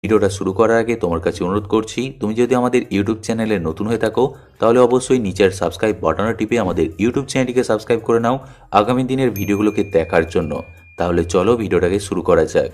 ভিডিওটা শুরু করার আগে তোমার কাছে অনুরোধ করছি, তুমি যদি আমাদের ইউটিউব চ্যানেলে নতুন হয়ে থাকো তাহলে অবশ্যই নিচের সাবস্ক্রাইব বাটনে টিপে আমাদের ইউটিউব চ্যানেলটিকে সাবস্ক্রাইব করে নাও আগামী দিনের ভিডিওগুলোকে দেখার জন্য। তাহলে চলো ভিডিওটাকে শুরু করা যাক।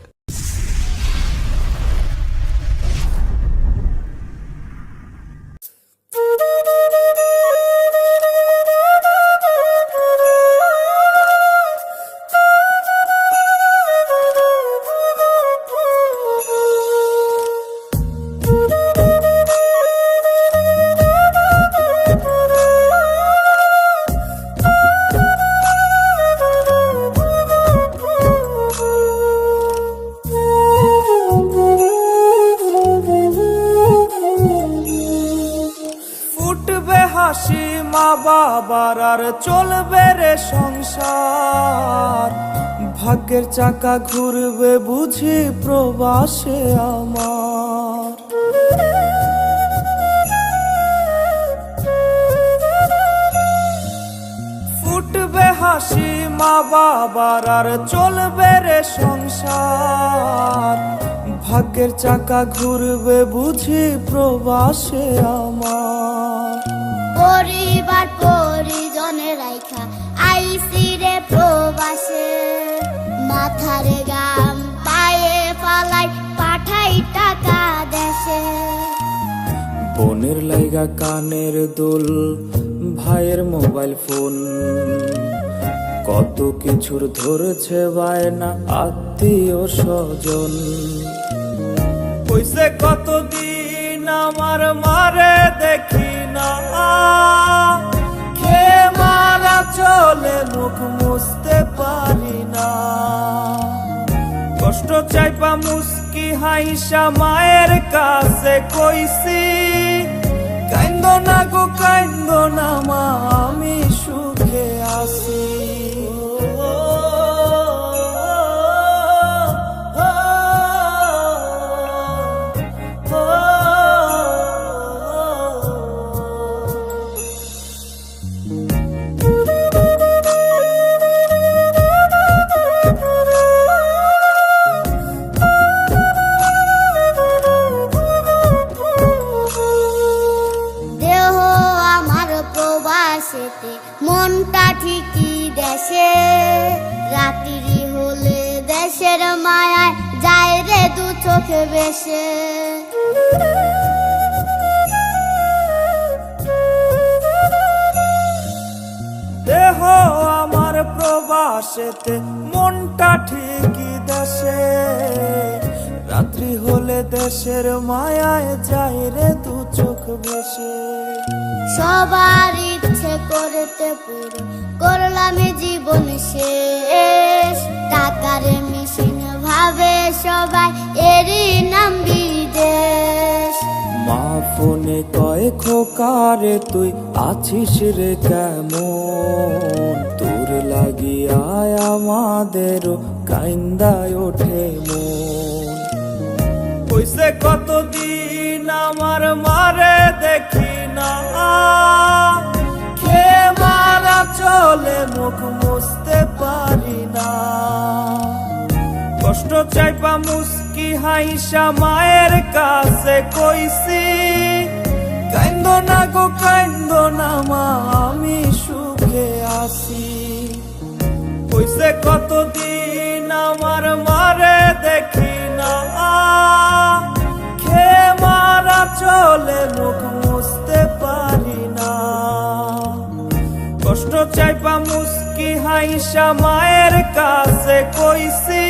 ফুটবে হাসি মা বাবার আর চলবে রে সংসার, ভাগ্যের চাকা ঘুরবে বুঝি প্রবাসে আমার। ফুটবে হাসি মা বাবার আর চলবে রে সংসার, ভাগ্যের চাকা ঘুরবে বুঝি প্রবাসে আমার। পরিবার পরিজনে রাইখা আইসি রে প্রবাসে, মাথারে গাম পায়ে পালাই পাঠাই টাকা দেশে। বোনের লাইগা কানের দুল, ভাইয়ের মোবাইল ফোন, কত কিছুর ধরছে বায়না আত্মীয় স্বজন। কইছে কতদিন আমার মারে দেখি না, খেয়ে মারা চলে মুখ মুছতে পারি না। কষ্ট চাইপা মুস্কি হাইসা মায়ের কাছে কইছি, কাইন্দো না গো কাইন্দো না মা, আমি সুখে আছি। মনটা ঠিকই দেশে, রাত্রি হলে দেশের মায়ায় যায় রে দু চোখে বেশে। দেহ আমার প্রবাসেতে, মনটা ঠিকই দেশে, রাত্রি হলে দেশের মায়ায় যায় রে দু চোখ বেশে। সবার ইচ্ছে করতে পুরো করলাম জীবন শেষ, টাকার মেশিন ভাবে সবাই এরই নাম বিদেশ। মা ফোনে কয় খোকারে তুই আছিস রে কেমন, তোর লাগিয়া আমাদেরও কাইন্দায় ওঠে মন। কইছে কতদিন আমার মারে দেখি না, খেয়ে মারা চলে মুখ মুছতে পারি না। কষ্ট চাইপা মুস্কি হাইসা মায়ের কাছে কইছি, কাইন্দো না গো কাইন্দো না মা, আমি সুখে আছি। কইছে কতদিন আমার মারে দেখি না, খেয়ে মারা চলে মুখ মুছতে পারি না। কষ্ট চাইপা মুস্কি হাইসা মায়ের কাছে কইছি,